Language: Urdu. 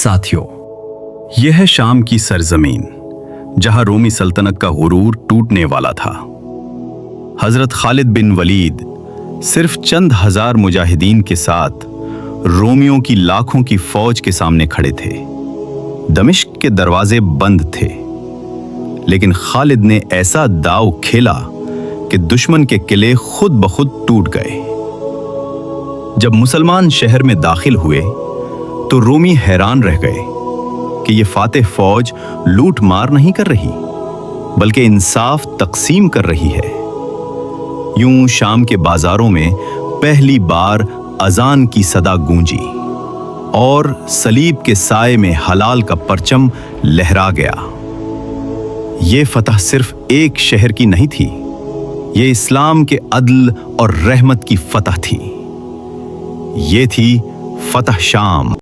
ساتھیوں، یہ ہے شام کی سرزمین جہاں رومی سلطنت کا غرور ٹوٹنے والا تھا۔ حضرت خالد بن ولید صرف چند ہزار مجاہدین کے ساتھ رومیوں کی لاکھوں کی فوج کے سامنے کھڑے تھے۔ دمشق کے دروازے بند تھے، لیکن خالد نے ایسا داؤ کھیلا کہ دشمن کے قلعے خود بخود ٹوٹ گئے۔ جب مسلمان شہر میں داخل ہوئے تو رومی حیران رہ گئے کہ یہ فاتح فوج لوٹ مار نہیں کر رہی بلکہ انصاف تقسیم کر رہی ہے۔ یوں شام کے بازاروں میں پہلی بار اذان کی صدا گونجی اور صلیب کے سائے میں حلال کا پرچم لہرا گیا۔ یہ فتح صرف ایک شہر کی نہیں تھی، یہ اسلام کے عدل اور رحمت کی فتح تھی۔ یہ تھی فتح شام۔